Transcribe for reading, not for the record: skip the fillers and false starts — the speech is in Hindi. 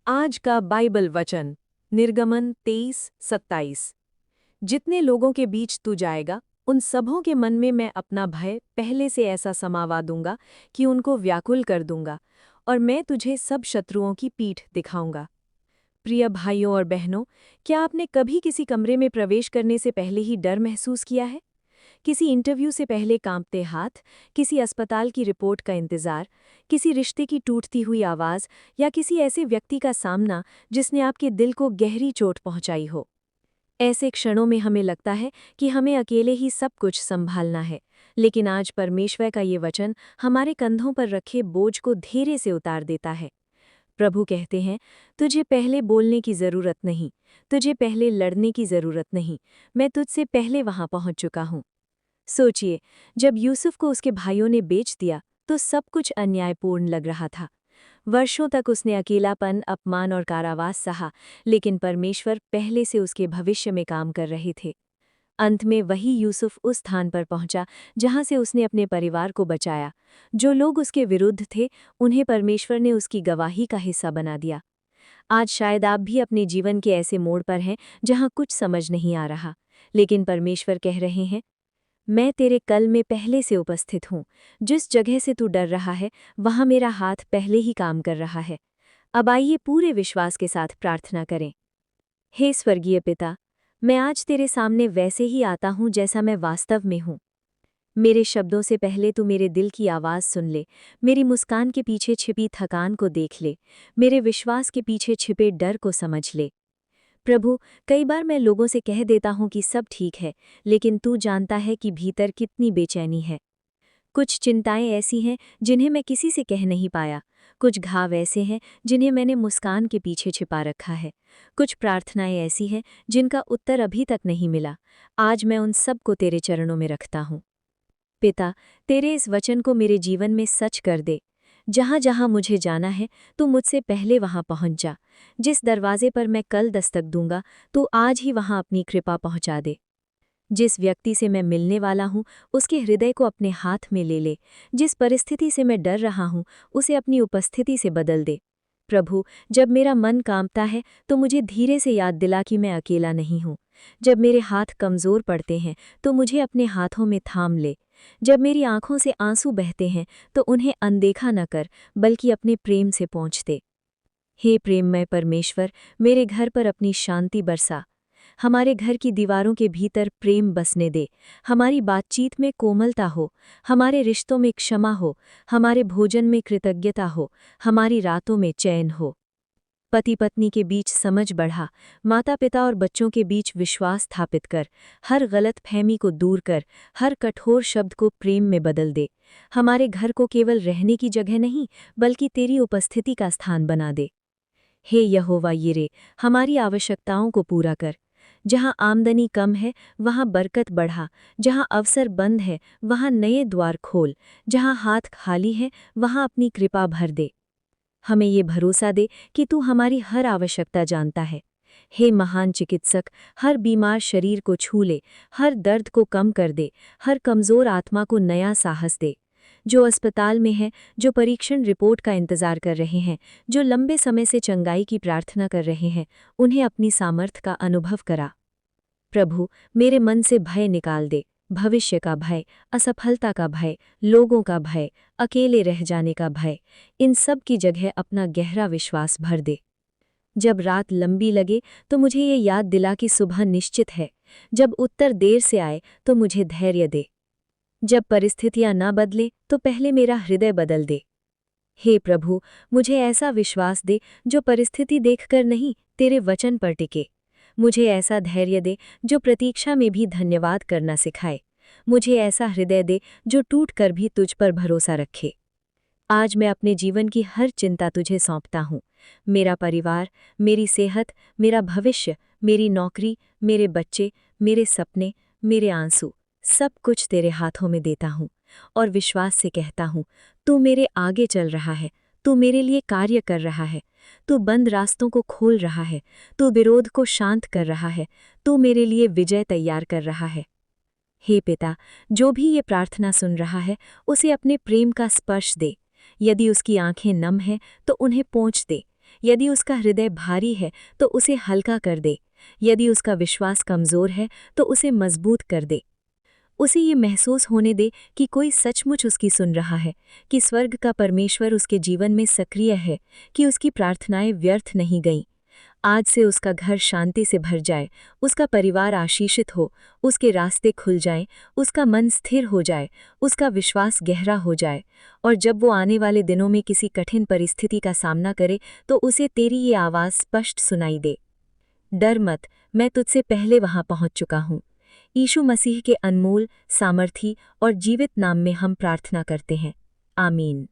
आज का बाइबल वचन निर्गमन 23:27। जितने लोगों के बीच तू जाएगा उन सबों के मन में मैं अपना भय पहले से ऐसा समावा दूंगा कि उनको व्याकुल कर दूंगा, और मैं तुझे सब शत्रुओं की पीठ दिखाऊंगा। प्रिय भाइयों और बहनों, क्या आपने कभी किसी कमरे में प्रवेश करने से पहले ही डर महसूस किया है? किसी इंटरव्यू से पहले कांपते हाथ, किसी अस्पताल की रिपोर्ट का इंतजार, किसी रिश्ते की टूटती हुई आवाज, या किसी ऐसे व्यक्ति का सामना जिसने आपके दिल को गहरी चोट पहुंचाई हो। ऐसे क्षणों में हमें लगता है कि हमें अकेले ही सब कुछ संभालना है, लेकिन आज परमेश्वर का ये वचन हमारे कंधों पर रखे बोझ को धीरे से उतार देता है। प्रभु कहते हैं, तुझे पहले बोलने की जरूरत नहीं, तुझे पहले लड़ने की जरूरत नहीं, मैं तुझसे पहले वहां पहुंच चुका हूं। सोचिए, जब यूसुफ को उसके भाइयों ने बेच दिया तो सब कुछ अन्यायपूर्ण लग रहा था। वर्षों तक उसने अकेलापन, अपमान और कारावास सहा, लेकिन परमेश्वर पहले से उसके भविष्य में काम कर रहे थे। अंत में वही यूसुफ उस स्थान पर पहुंचा जहां से उसने अपने परिवार को बचाया। जो लोग उसके विरुद्ध थे, उन्हें परमेश्वर ने उसकी गवाही का हिस्सा बना दिया। आज शायद आप भी अपने जीवन के ऐसे मोड़ पर हैं जहां कुछ समझ नहीं आ रहा, लेकिन परमेश्वर कह रहे हैं, मैं तेरे कल में पहले से उपस्थित हूँ। जिस जगह से तू डर रहा है, वहाँ मेरा हाथ पहले ही काम कर रहा है। अब आइए पूरे विश्वास के साथ प्रार्थना करें। हे स्वर्गीय पिता, मैं आज तेरे सामने वैसे ही आता हूँ जैसा मैं वास्तव में हूँ। मेरे शब्दों से पहले तू मेरे दिल की आवाज़ सुन ले, मेरी मुस्कान के पीछे छिपी थकान को देख ले, मेरे विश्वास के पीछे छिपे डर को समझ ले। प्रभु, कई बार मैं लोगों से कह देता हूँ कि सब ठीक है, लेकिन तू जानता है कि भीतर कितनी बेचैनी है। कुछ चिंताएं ऐसी हैं जिन्हें मैं किसी से कह नहीं पाया, कुछ घाव ऐसे हैं जिन्हें मैंने मुस्कान के पीछे छिपा रखा है, कुछ प्रार्थनाएं ऐसी हैं जिनका उत्तर अभी तक नहीं मिला। आज मैं उन सब को तेरे चरणों में रखता हूँ। पिता, तेरे इस वचन को मेरे जीवन में सच कर दे। जहाँ जहाँ मुझे जाना है, तू मुझसे पहले वहाँ पहुँच जा। जिस दरवाजे पर मैं कल दस्तक दूंगा, तू आज ही वहाँ अपनी कृपा पहुँचा दे। जिस व्यक्ति से मैं मिलने वाला हूँ, उसके हृदय को अपने हाथ में ले ले। जिस परिस्थिति से मैं डर रहा हूँ, उसे अपनी उपस्थिति से बदल दे। प्रभु, जब मेरा मन कांपता है तो मुझे धीरे से याद दिला कि मैं अकेला नहीं हूँ। जब मेरे हाथ कमज़ोर पड़ते हैं तो मुझे अपने हाथों में थाम ले। जब मेरी आंखों से आंसू बहते हैं तो उन्हें अनदेखा न कर, बल्कि अपने प्रेम से पहुँच दे। हे प्रेममय परमेश्वर, मेरे घर पर अपनी शांति बरसा। हमारे घर की दीवारों के भीतर प्रेम बसने दे। हमारी बातचीत में कोमलता हो, हमारे रिश्तों में क्षमा हो, हमारे भोजन में कृतज्ञता हो, हमारी रातों में चैन हो। पति पत्नी के बीच समझ बढ़ा, माता पिता और बच्चों के बीच विश्वास स्थापित कर। हर गलत फहमी को दूर कर, हर कठोर शब्द को प्रेम में बदल दे। हमारे घर को केवल रहने की जगह नहीं, बल्कि तेरी उपस्थिति का स्थान बना दे। हे यहोवा यिरे, हमारी आवश्यकताओं को पूरा कर। जहाँ आमदनी कम है, वहाँ बरकत बढ़ा। जहाँ अवसर बंद है, वहाँ नए द्वार खोल। जहाँ हाथ खाली है, वहाँ अपनी कृपा भर दे। हमें ये भरोसा दे कि तू हमारी हर आवश्यकता जानता है। हे महान चिकित्सक, हर बीमार शरीर को छू ले, हर दर्द को कम कर दे, हर कमज़ोर आत्मा को नया साहस दे। जो अस्पताल में है, जो परीक्षण रिपोर्ट का इंतजार कर रहे हैं, जो लंबे समय से चंगाई की प्रार्थना कर रहे हैं, उन्हें अपनी सामर्थ का अनुभव करा। प्रभु, मेरे मन से भय निकाल दे। भविष्य का भय, असफलता का भय, लोगों का भय, अकेले रह जाने का भय। इन सब की जगह अपना गहरा विश्वास भर दे। जब रात लंबी लगे तो मुझे ये याद दिला कि सुबह निश्चित है। जब उत्तर देर से आए तो मुझे धैर्य दे। जब परिस्थितियां ना बदले तो पहले मेरा हृदय बदल दे। हे प्रभु, मुझे ऐसा विश्वास दे जो परिस्थिति देखकर नहीं, तेरे वचन पर टिके। मुझे ऐसा धैर्य दे जो प्रतीक्षा में भी धन्यवाद करना सिखाए। मुझे ऐसा हृदय दे जो टूट कर भी तुझ पर भरोसा रखे। आज मैं अपने जीवन की हर चिंता तुझे सौंपता हूँ। मेरा परिवार, मेरी सेहत, मेरा भविष्य, मेरी नौकरी, मेरे बच्चे, मेरे सपने, मेरे आंसू, सब कुछ तेरे हाथों में देता हूँ। और विश्वास से कहता हूँ, तू मेरे आगे चल रहा है, तू मेरे लिए कार्य कर रहा है, तू बंद रास्तों को खोल रहा है, तू विरोध को शांत कर रहा है, तू मेरे लिए विजय तैयार कर रहा है। हे पिता, जो भी ये प्रार्थना सुन रहा है, उसे अपने प्रेम का स्पर्श दे। यदि उसकी आंखें नम हैं तो उन्हें पोंछ दे। यदि उसका हृदय भारी है तो उसे हल्का कर दे। यदि उसका विश्वास कमज़ोर है तो उसे मजबूत कर दे। उसे ये महसूस होने दे कि कोई सचमुच उसकी सुन रहा है, कि स्वर्ग का परमेश्वर उसके जीवन में सक्रिय है, कि उसकी प्रार्थनाएं व्यर्थ नहीं गईं। आज से उसका घर शांति से भर जाए, उसका परिवार आशीषित हो, उसके रास्ते खुल जाएं, उसका मन स्थिर हो जाए, उसका विश्वास गहरा हो जाए। और जब वो आने वाले दिनों में किसी कठिन परिस्थिति का सामना करे तो उसे तेरी ये आवाज़ स्पष्ट सुनाई दे, डर मत, मैं तुझसे पहले वहां पहुंच चुका हूं। यीशु मसीह के अनमोल, सामर्थी और जीवित नाम में हम प्रार्थना करते हैं। आमीन।